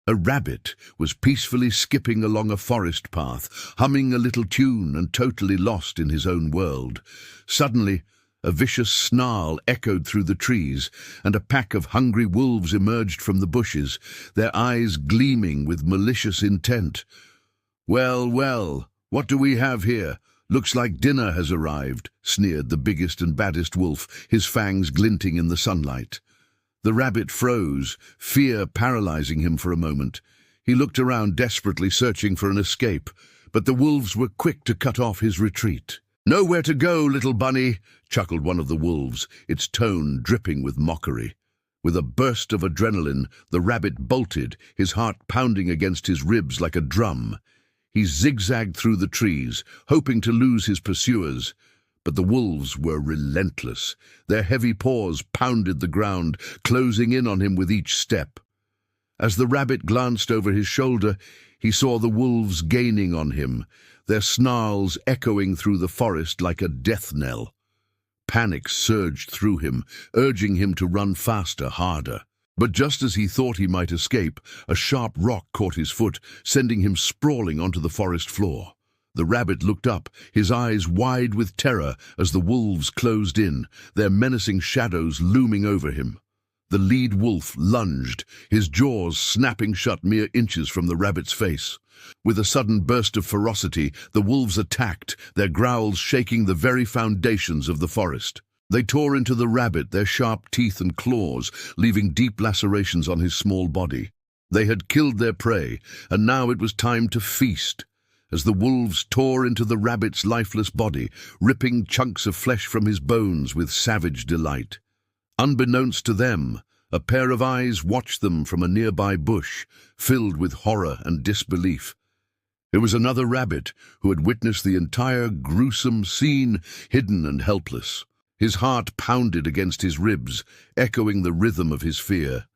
A rabbit was peacefully skipping along a forest path, humming a little tune and totally lost in his own world. Suddenly, a vicious snarl echoed through the trees, and a pack of hungry wolves emerged from the bushes, their eyes gleaming with malicious intent. "Well, well, what do we have here? Looks like dinner has arrived," sneered the biggest and baddest wolf, his fangs glinting in the sunlight. The rabbit froze, fear paralyzing him for a moment. He looked around desperately, searching for an escape, but the wolves were quick to cut off his retreat. "Nowhere to go, little bunny," chuckled one of the wolves, its tone dripping with mockery. With a burst of adrenaline, the rabbit bolted, his heart pounding against his ribs like a drum. He zigzagged through the trees, hoping to lose his pursuers. But the wolves were relentless. Their heavy paws pounded the ground, closing in on him with each step. As the rabbit glanced over his shoulder, he saw the wolves gaining on him, their snarls echoing through the forest like a death knell. Panic surged through him, urging him to run faster, harder. But just as he thought he might escape, a sharp rock caught his foot, sending him sprawling onto the forest floor. The rabbit looked up, his eyes wide with terror as the wolves closed in, their menacing shadows looming over him. The lead wolf lunged, his jaws snapping shut mere inches from the rabbit's face. With a sudden burst of ferocity, the wolves attacked, their growls shaking the very foundations of the forest. They tore into the rabbit, their sharp teeth and claws, leaving deep lacerations on his small body. They had killed their prey, and now it was time to feast. As the wolves tore into the rabbit's lifeless body, ripping chunks of flesh from his bones with savage delight. Unbeknownst to them, a pair of eyes watched them from a nearby bush, filled with horror and disbelief. It was another rabbit who had witnessed the entire gruesome scene, hidden and helpless. His heart pounded against his ribs, echoing the rhythm of his fear.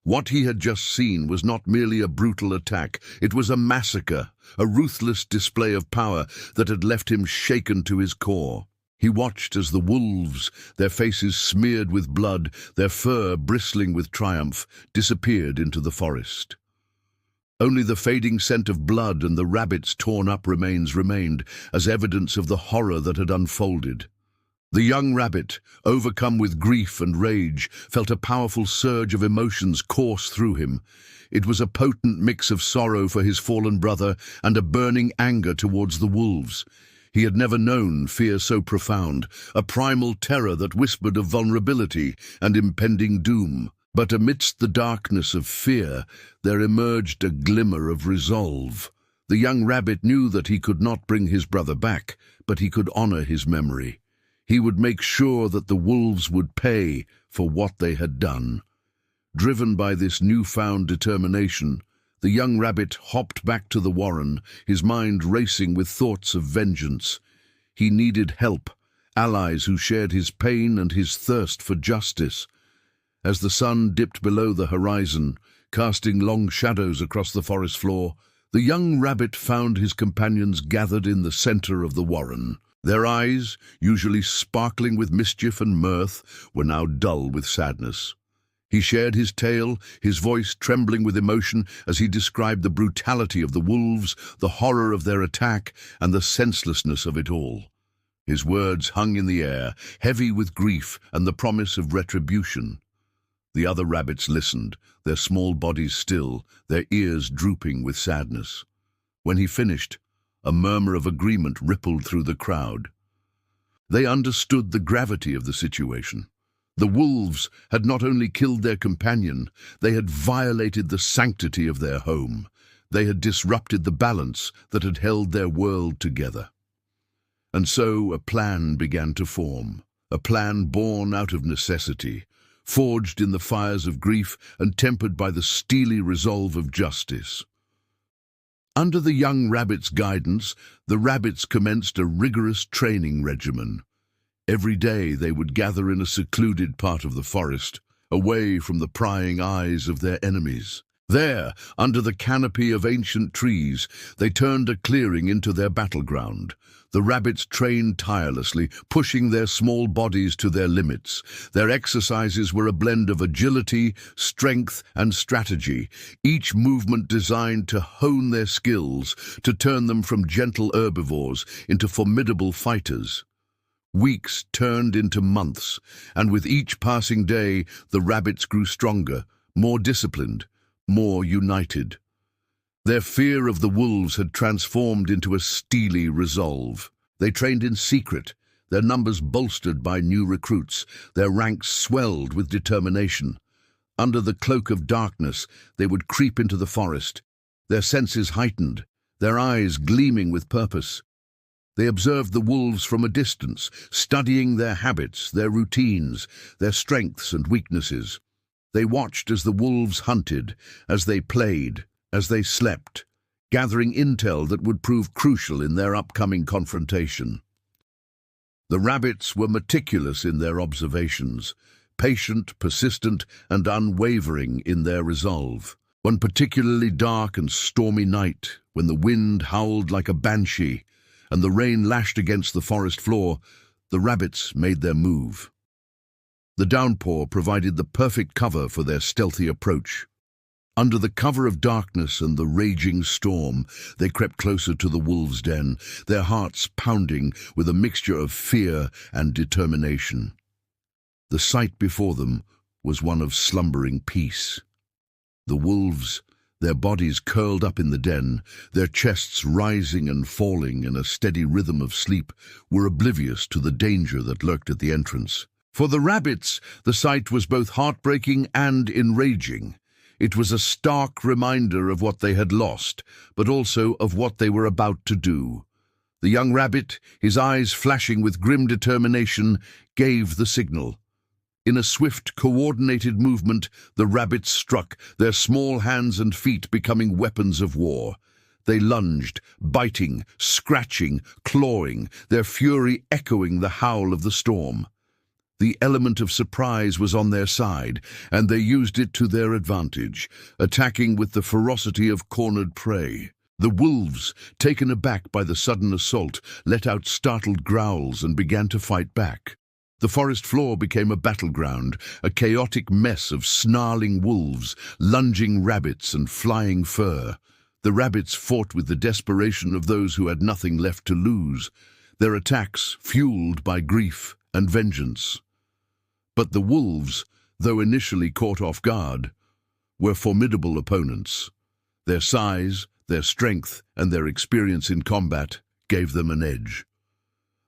What he had just seen was not merely a brutal attack, it was a massacre, a ruthless display of power that had left him shaken to his core. He watched as the wolves, their faces smeared with blood, their fur bristling with triumph, disappeared into the forest. Only the fading scent of blood and the rabbit's torn-up remains remained as evidence of the horror that had unfolded. The young rabbit, overcome with grief and rage, felt a powerful surge of emotions course through him. It was a potent mix of sorrow for his fallen brother and a burning anger towards the wolves. He had never known fear so profound, a primal terror that whispered of vulnerability and impending doom. But amidst the darkness of fear, there emerged a glimmer of resolve. The young rabbit knew that he could not bring his brother back, but he could honor his memory. He would make sure that the wolves would pay for what they had done. Driven by this newfound determination, the young rabbit hopped back to the warren, his mind racing with thoughts of vengeance. He needed help, allies who shared his pain and his thirst for justice. As the sun dipped below the horizon, casting long shadows across the forest floor, the young rabbit found his companions gathered in the center of the warren. Their eyes, usually sparkling with mischief and mirth, were now dull with sadness. He shared his tale, his voice trembling with emotion as he described the brutality of the wolves, the horror of their attack, and the senselessness of it all. His words hung in the air, heavy with grief and the promise of retribution. The other rabbits listened, their small bodies still, their ears drooping with sadness. When he finished, a murmur of agreement rippled through the crowd. They understood the gravity of the situation. The wolves had not only killed their companion, they had violated the sanctity of their home. They had disrupted the balance that had held their world together. And so a plan began to form, a plan born out of necessity, forged in the fires of grief and tempered by the steely resolve of justice. Under the young rabbit's guidance, the rabbits commenced a rigorous training regimen. Every day they would gather in a secluded part of the forest, away from the prying eyes of their enemies. There, under the canopy of ancient trees, they turned a clearing into their battleground. The rabbits trained tirelessly, pushing their small bodies to their limits. Their exercises were a blend of agility, strength, and strategy, each movement designed to hone their skills, to turn them from gentle herbivores into formidable fighters. Weeks turned into months, and with each passing day, the rabbits grew stronger, more disciplined, more united. Their fear of the wolves had transformed into a steely resolve. They trained in secret, their numbers bolstered by new recruits, their ranks swelled with determination. Under the cloak of darkness, they would creep into the forest, their senses heightened, their eyes gleaming with purpose. They observed the wolves from a distance, studying their habits, their routines, their strengths and weaknesses. They watched as the wolves hunted, as they played, as they slept, gathering intel that would prove crucial in their upcoming confrontation. The rabbits were meticulous in their observations, patient, persistent, and unwavering in their resolve. One particularly dark and stormy night, when the wind howled like a banshee and the rain lashed against the forest floor, the rabbits made their move. The downpour provided the perfect cover for their stealthy approach. Under the cover of darkness and the raging storm, they crept closer to the wolves' den, their hearts pounding with a mixture of fear and determination. The sight before them was one of slumbering peace. The wolves, their bodies curled up in the den, their chests rising and falling in a steady rhythm of sleep, were oblivious to the danger that lurked at the entrance. For the rabbits, the sight was both heartbreaking and enraging. It was a stark reminder of what they had lost, but also of what they were about to do. The young rabbit, his eyes flashing with grim determination, gave the signal. In a swift, coordinated movement, the rabbits struck, their small hands and feet becoming weapons of war. They lunged, biting, scratching, clawing, their fury echoing the howl of the storm. The element of surprise was on their side, and they used it to their advantage, attacking with the ferocity of cornered prey. The wolves, taken aback by the sudden assault, let out startled growls and began to fight back. The forest floor became a battleground, a chaotic mess of snarling wolves, lunging rabbits and flying fur. The rabbits fought with the desperation of those who had nothing left to lose, their attacks fueled by grief and vengeance. But the wolves, though initially caught off guard, were formidable opponents. Their size, their strength, and their experience in combat gave them an edge.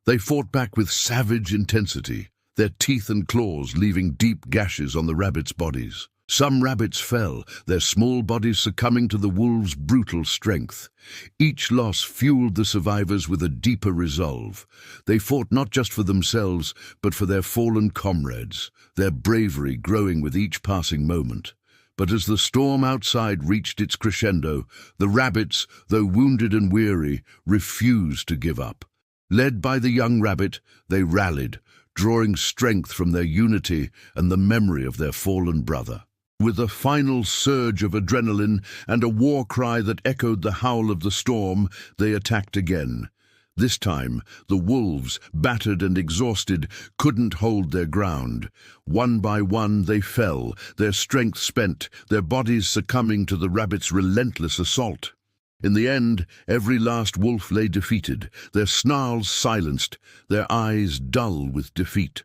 They fought back with savage intensity, their teeth and claws leaving deep gashes on the rabbits' bodies. Some rabbits fell, their small bodies succumbing to the wolves' brutal strength. Each loss fueled the survivors with a deeper resolve. They fought not just for themselves, but for their fallen comrades, their bravery growing with each passing moment. But as the storm outside reached its crescendo, the rabbits, though wounded and weary, refused to give up. Led by the young rabbit, they rallied, drawing strength from their unity and the memory of their fallen brother. With a final surge of adrenaline and a war cry that echoed the howl of the storm, they attacked again. This time, the wolves, battered and exhausted, couldn't hold their ground. One by one they fell, their strength spent, their bodies succumbing to the rabbits' relentless assault. In the end, every last wolf lay defeated, their snarls silenced, their eyes dull with defeat.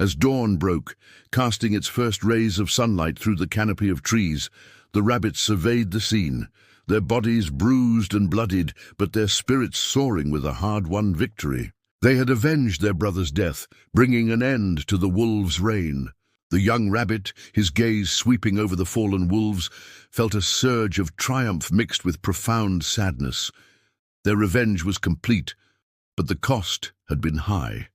As dawn broke, casting its first rays of sunlight through the canopy of trees, the rabbits surveyed the scene, their bodies bruised and bloodied, but their spirits soaring with a hard-won victory. They had avenged their brother's death, bringing an end to the wolves' reign. The young rabbit, his gaze sweeping over the fallen wolves, felt a surge of triumph mixed with profound sadness. Their revenge was complete, but the cost had been high.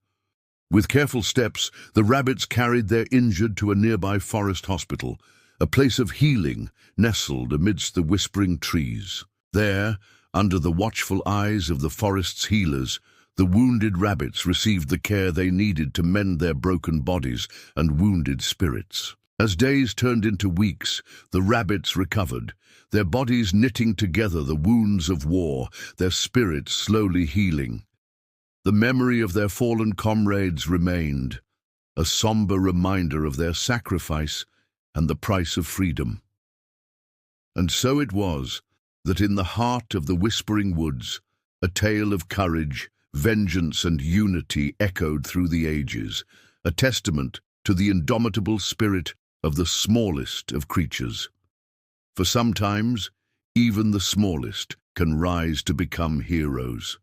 With careful steps, the rabbits carried their injured to a nearby forest hospital, a place of healing nestled amidst the whispering trees. There, under the watchful eyes of the forest's healers, the wounded rabbits received the care they needed to mend their broken bodies and wounded spirits. As days turned into weeks, the rabbits recovered, their bodies knitting together the wounds of war, their spirits slowly healing. The memory of their fallen comrades remained, a somber reminder of their sacrifice and the price of freedom. And so it was that in the heart of the whispering woods, a tale of courage, vengeance, and unity echoed through the ages, a testament to the indomitable spirit of the smallest of creatures. For sometimes, even the smallest can rise to become heroes.